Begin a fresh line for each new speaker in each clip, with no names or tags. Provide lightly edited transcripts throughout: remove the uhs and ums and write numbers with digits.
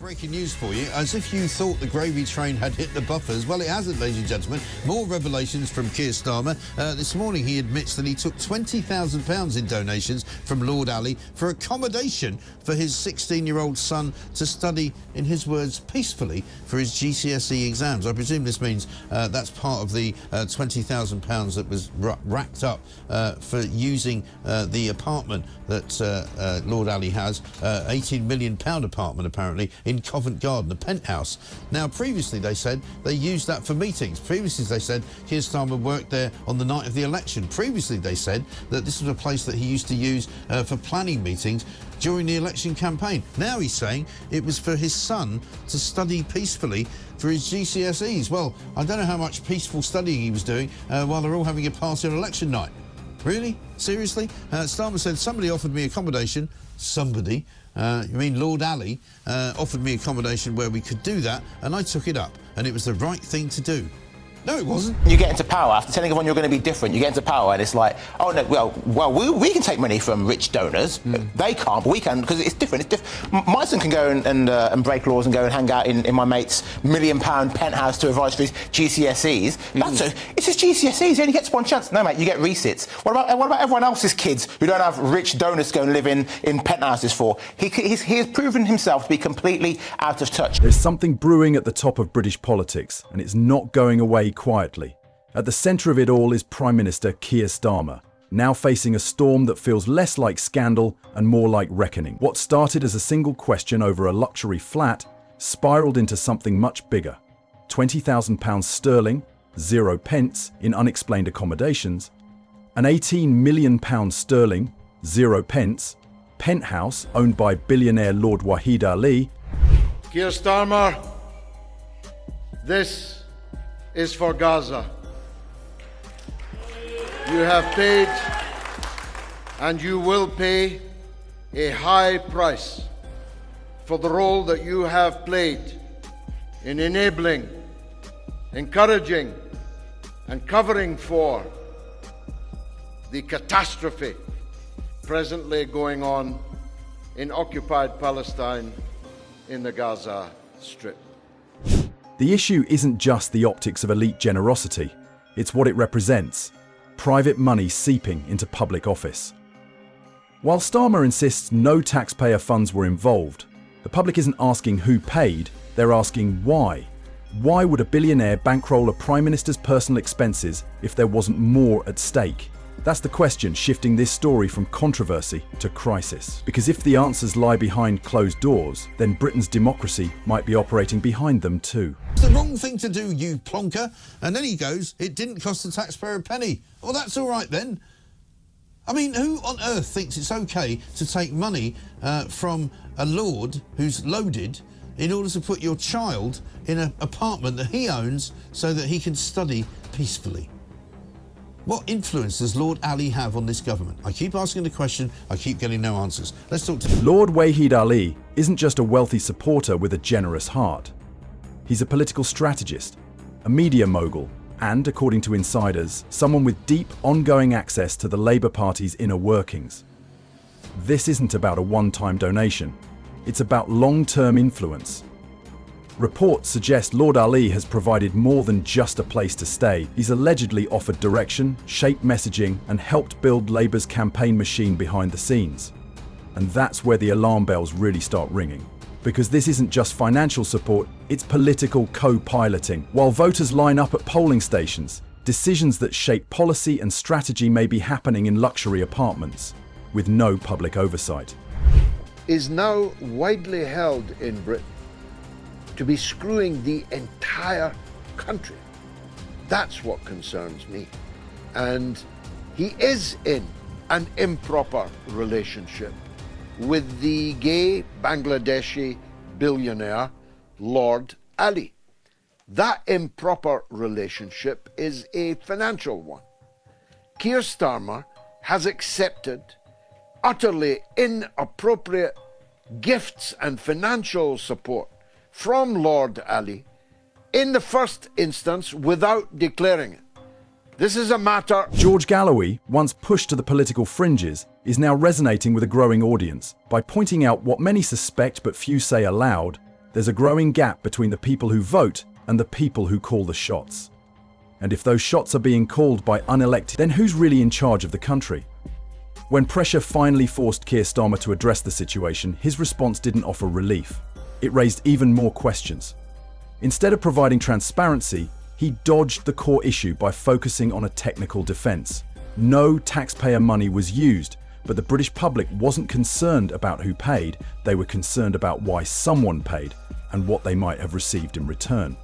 Breaking news for you. As if you thought the gravy train had hit the buffers. Well, it hasn't, ladies and gentlemen. More revelations from Keir Starmer. This morning he admits that he took £20,000 in donations from Lord Ali for accommodation for his 16-year-old son to study, in his words, peacefully for his GCSE exams. I presume this means that's part of the £20,000 that was racked up for using the apartment that Lord Ali has, £18 million apartment apparently, in Covent Garden, a penthouse. Now, previously they said they used that for meetings. Previously they said Keir Starmer worked there on the night of the election. Previously they said that this was a place that he used to use for planning meetings during the election campaign. Now he's saying it was for his son to study peacefully for his GCSEs. Well, I don't know how much peaceful studying he was doing while they're all having a party on election night. Really? Seriously? Starmer said somebody offered me accommodation. Somebody, you mean Lord Ali, offered me accommodation where we could do that, and I took it up, and it was the right thing to do. No, it wasn't.
You get into power, after telling everyone you're going to be different, you get into power and it's like, oh no, well, we can take money from rich donors. They can't, but we can, because it's different. My son can go and break laws and go and hang out in my mate's £1 million penthouse to revise for his GCSEs. It's his GCSEs, he only gets one chance. No, mate, you get resits. What about everyone else's kids who don't have rich donors to go and live in penthouses for? He has proven himself to be completely out of touch.
There's something brewing at the top of British politics, and it's not going away quietly. At the centre of it all is Prime Minister Keir Starmer, now facing a storm that feels less like scandal and more like reckoning. What started as a single question over a luxury flat spiralled into something much bigger. £20,000 sterling, 0 pence in unexplained accommodations, an £18 million sterling, 0 pence, penthouse owned by billionaire Lord Wahid Ali.
Keir Starmer, this is for Gaza. You have paid and you will pay a high price for the role that you have played in enabling, encouraging, and covering for the catastrophe presently going on in occupied Palestine in the Gaza Strip.
The issue isn't just the optics of elite generosity, it's what it represents: private money seeping into public office. While Starmer insists no taxpayer funds were involved, the public isn't asking who paid, they're asking why. Why would a billionaire bankroll a prime minister's personal expenses if there wasn't more at stake? That's the question shifting this story from controversy to crisis. Because if the answers lie behind closed doors, then Britain's democracy might be operating behind them too.
It's the wrong thing to do, you plonker. And then he goes, it didn't cost the taxpayer a penny. Well, that's all right then. I mean, who on earth thinks it's okay to take money from a lord who's loaded in order to put your child in an apartment that he owns so that he can study peacefully? What influence does Lord Ali have on this government? I keep asking the question, I keep getting no answers. Let's talk to...
Lord Wahid Ali isn't just a wealthy supporter with a generous heart. He's a political strategist, a media mogul, and, according to insiders, someone with deep, ongoing access to the Labour Party's inner workings. This isn't about a one-time donation. It's about long-term influence. Reports suggest Lord Ali has provided more than just a place to stay. He's allegedly offered direction, shaped messaging, and helped build Labour's campaign machine behind the scenes. And that's where the alarm bells really start ringing. Because this isn't just financial support, it's political co-piloting. While voters line up at polling stations, decisions that shape policy and strategy may be happening in luxury apartments, with no public oversight.
Is now widely held in Britain to be screwing the entire country. That's what concerns me. And he is in an improper relationship with the gay Bangladeshi billionaire Lord Ali. That improper relationship is a financial one. Keir Starmer has accepted utterly inappropriate gifts and financial support from Lord Ali in the first instance without declaring it. This is a matter...
George Galloway, once pushed to the political fringes, is now resonating with a growing audience by pointing out what many suspect but few say aloud: There's a growing gap between the people who vote and the people who call the shots. And if those shots are being called by unelected, then who's really in charge of the country? When pressure finally forced Keir Starmer to address the situation, his response didn't offer relief. It raised even more questions. Instead of providing transparency, he dodged the core issue by focusing on a technical defense. No taxpayer money was used, but the British public wasn't concerned about who paid, they were concerned about why someone paid and what they might have received in return.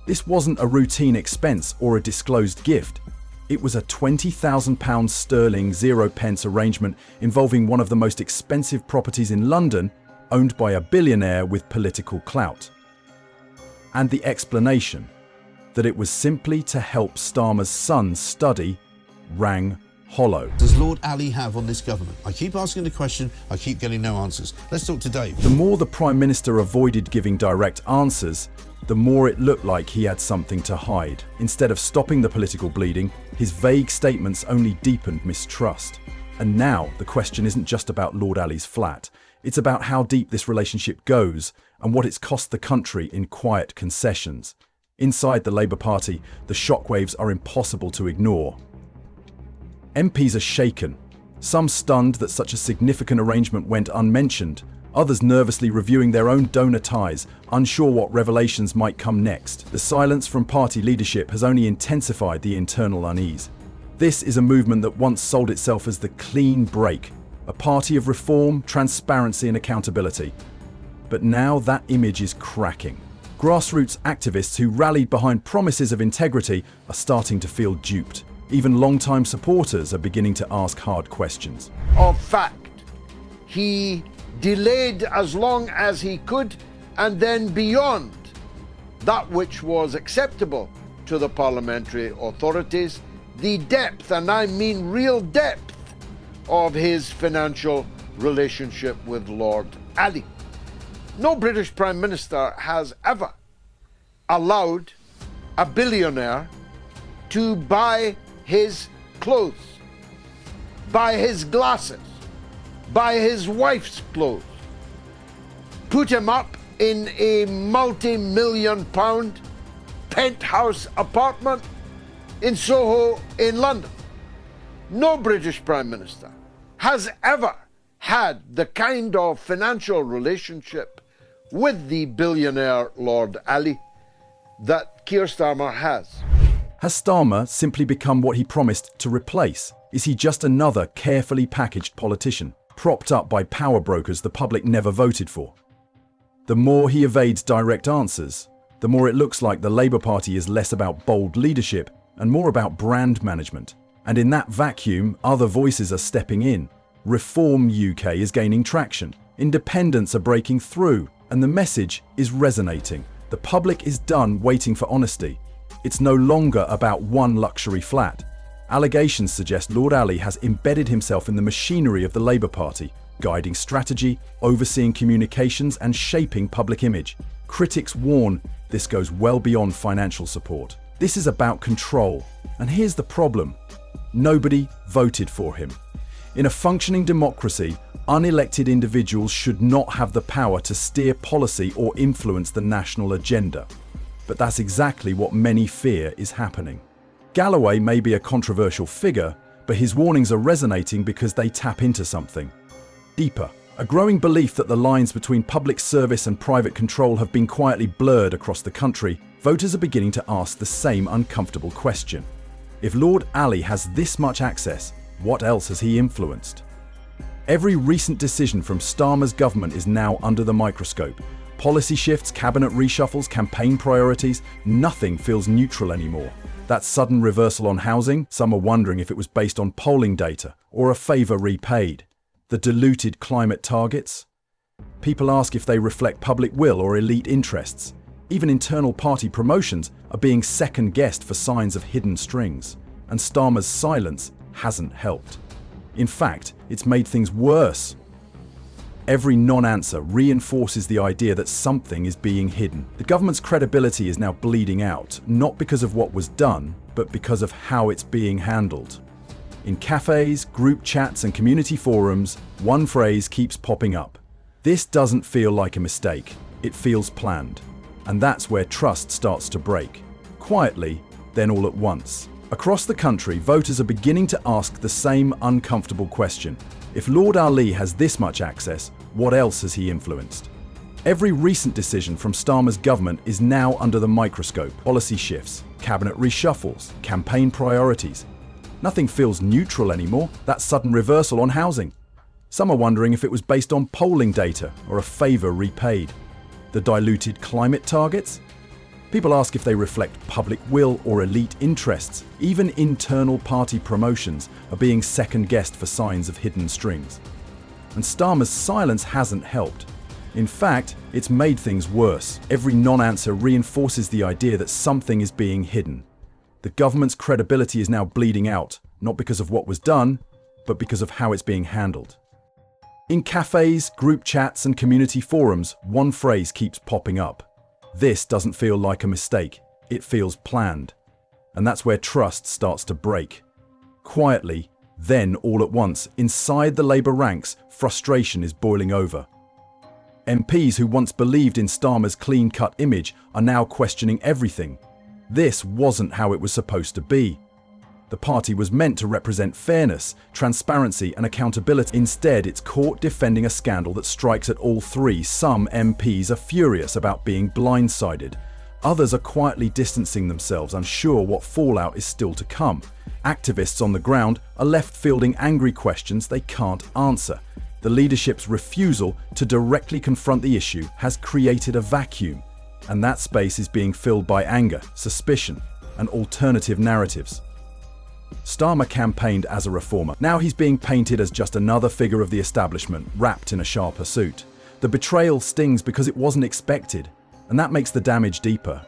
This wasn't a routine expense or a disclosed gift. It was a £20,000 sterling 0 pence arrangement involving one of the most expensive properties in London, owned by a billionaire with political clout. And the explanation, that it was simply to help Starmer's son study, rang hollow.
Does Lord Ali have on this government? I keep asking the question, I keep getting no answers. Let's talk to Dave.
The more the Prime Minister avoided giving direct answers, the more it looked like he had something to hide. Instead of stopping the political bleeding, his vague statements only deepened mistrust. And now the question isn't just about Lord Ali's flat. It's about how deep this relationship goes and what it's cost the country in quiet concessions. Inside the Labour Party, the shockwaves are impossible to ignore. MPs are shaken, some stunned that such a significant arrangement went unmentioned, others nervously reviewing their own donor ties, unsure what revelations might come next. The silence from party leadership has only intensified the internal unease. This is a movement that once sold itself as the clean break, a party of reform, transparency and accountability. But now that image is cracking. Grassroots activists who rallied behind promises of integrity are starting to feel duped. Even long-time supporters are beginning to ask hard questions.
Of fact, he delayed as long as he could and then beyond that which was acceptable to the parliamentary authorities, the depth, and I mean real depth, of his financial relationship with Lord Ali. No British Prime Minister has ever allowed a billionaire to buy his clothes, buy his glasses, buy his wife's clothes, put him up in a multi-million-pound penthouse apartment in Soho in London. No British Prime Minister has ever had the kind of financial relationship with the billionaire Lord Ali that Keir Starmer has.
Has Starmer simply become what he promised to replace? Is he just another carefully packaged politician, propped up by power brokers the public never voted for? The more he evades direct answers, the more it looks like the Labour Party is less about bold leadership and more about brand management. And in that vacuum, other voices are stepping in. Reform UK is gaining traction. Independents are breaking through, and the message is resonating. The public is done waiting for honesty. It's no longer about one luxury flat. Allegations suggest Lord Ali has embedded himself in the machinery of the Labour Party, guiding strategy, overseeing communications and shaping public image. Critics warn this goes well beyond financial support. This is about control. And here's the problem. Nobody voted for him. In a functioning democracy, unelected individuals should not have the power to steer policy or influence the national agenda. But that's exactly what many fear is happening. Galloway may be a controversial figure, but his warnings are resonating because they tap into something deeper. A growing belief that the lines between public service and private control have been quietly blurred across the country. Voters are beginning to ask the same uncomfortable question. If Lord Ali has this much access, what else has he influenced? Every recent decision from Starmer's government is now under the microscope. Policy shifts, cabinet reshuffles, campaign priorities, nothing feels neutral anymore. That sudden reversal on housing, some are wondering if it was based on polling data or a favour repaid. The diluted climate targets? People ask if they reflect public will or elite interests. Even internal party promotions are being second-guessed for signs of hidden strings. And Starmer's silence hasn't helped. In fact, it's made things worse. Every non-answer reinforces the idea that something is being hidden. The government's credibility is now bleeding out, not because of what was done, but because of how it's being handled. In cafes, group chats and community forums, one phrase keeps popping up. This doesn't feel like a mistake. it feels planned. And that's where trust starts to break. Quietly, then all at once. Across the country, voters are beginning to ask the same uncomfortable question. If Lord Ali has this much access, what else has he influenced? Every recent decision from Starmer's government is now under the microscope. Policy shifts, cabinet reshuffles, campaign priorities. Nothing feels neutral anymore. That sudden reversal on housing. Some are wondering if it was based on polling data or a favour repaid. The diluted climate targets? People ask if they reflect public will or elite interests. Even internal party promotions are being second-guessed for signs of hidden strings. And Starmer's silence hasn't helped. In fact, it's made things worse. Every non-answer reinforces the idea that something is being hidden. The government's credibility is now bleeding out, not because of what was done, but because of how it's being handled. In cafes, group chats, and community forums, one phrase keeps popping up. This doesn't feel like a mistake, it feels planned. And that's where trust starts to break. Quietly, then all at once, inside the Labour ranks, frustration is boiling over. MPs who once believed in Starmer's clean-cut image are now questioning everything. This wasn't how it was supposed to be. The party was meant to represent fairness, transparency and accountability. Instead, it's caught defending a scandal that strikes at all three. Some MPs are furious about being blindsided. Others are quietly distancing themselves, unsure what fallout is still to come. Activists on the ground are left fielding angry questions they can't answer. The leadership's refusal to directly confront the issue has created a vacuum, and that space is being filled by anger, suspicion, and alternative narratives. Starmer campaigned as a reformer. Now he's being painted as just another figure of the establishment, wrapped in a sharper suit. The betrayal stings because it wasn't expected, and that makes the damage deeper.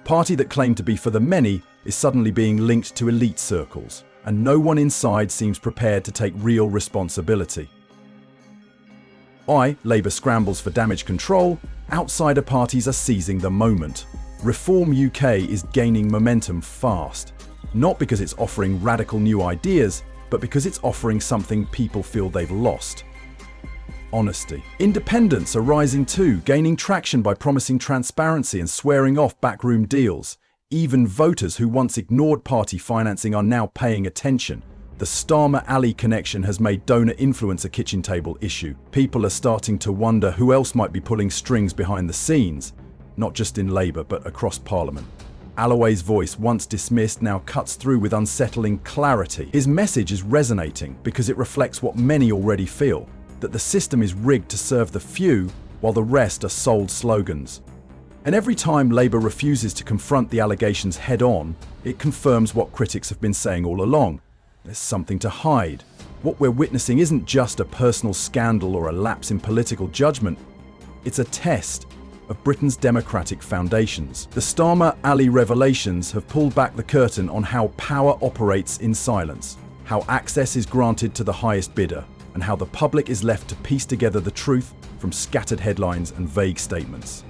Party that claimed to be for the many is suddenly being linked to elite circles, and no one inside seems prepared to take real responsibility. Labour scrambles for damage control, outsider parties are seizing the moment. Reform UK is gaining momentum fast, not because it's offering radical new ideas, but because it's offering something people feel they've lost. Honesty. Independents are rising too, gaining traction by promising transparency and swearing off backroom deals. Even voters who once ignored party financing are now paying attention. The Starmer-Ali connection has made donor influence a kitchen table issue. People are starting to wonder who else might be pulling strings behind the scenes, not just in Labour but across Parliament. Galloway's voice, once dismissed, now cuts through with unsettling clarity. His message is resonating because it reflects what many already feel, that the system is rigged to serve the few while the rest are sold slogans. And every time Labour refuses to confront the allegations head-on, it confirms what critics have been saying all along. There's something to hide. What we're witnessing isn't just a personal scandal or a lapse in political judgment. It's a test of Britain's democratic foundations. The Starmer-Ali revelations have pulled back the curtain on how power operates in silence, how access is granted to the highest bidder, and how the public is left to piece together the truth from scattered headlines and vague statements.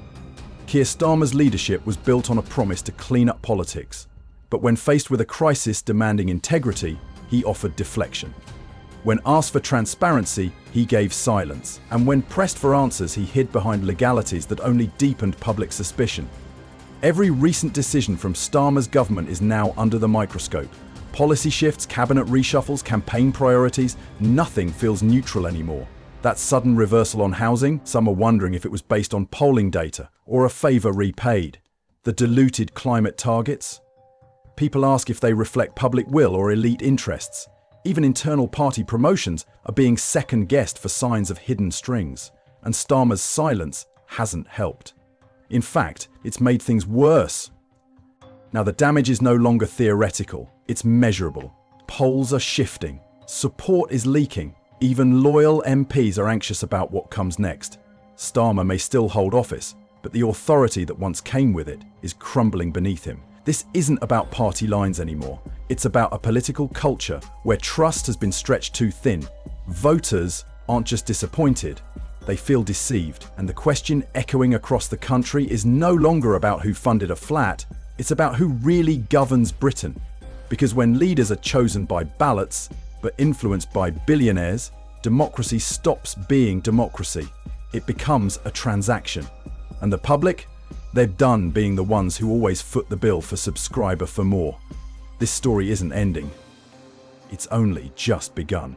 Keir Starmer's leadership was built on a promise to clean up politics, but when faced with a crisis demanding integrity, he offered deflection. When asked for transparency, he gave silence. And when pressed for answers, he hid behind legalities that only deepened public suspicion. Every recent decision from Starmer's government is now under the microscope. Policy shifts, cabinet reshuffles, campaign priorities, nothing feels neutral anymore. That sudden reversal on housing, some are wondering if it was based on polling data or a favour repaid. The diluted climate targets. People ask if they reflect public will or elite interests. Even internal party promotions are being second-guessed for signs of hidden strings. And Starmer's silence hasn't helped. In fact, it's made things worse. Now the damage is no longer theoretical, it's measurable. Polls are shifting. Support is leaking. Even loyal MPs are anxious about what comes next. Starmer may still hold office, but the authority that once came with it is crumbling beneath him. This isn't about party lines anymore. It's about a political culture where trust has been stretched too thin. Voters aren't just disappointed, they feel deceived. And the question echoing across the country is no longer about who funded a flat, it's about who really governs Britain. Because when leaders are chosen by ballots, but influenced by billionaires, democracy stops being democracy. It becomes a transaction. And the public? They're done being the ones who always foot the bill for subscriber for more. This story isn't ending. It's only just begun.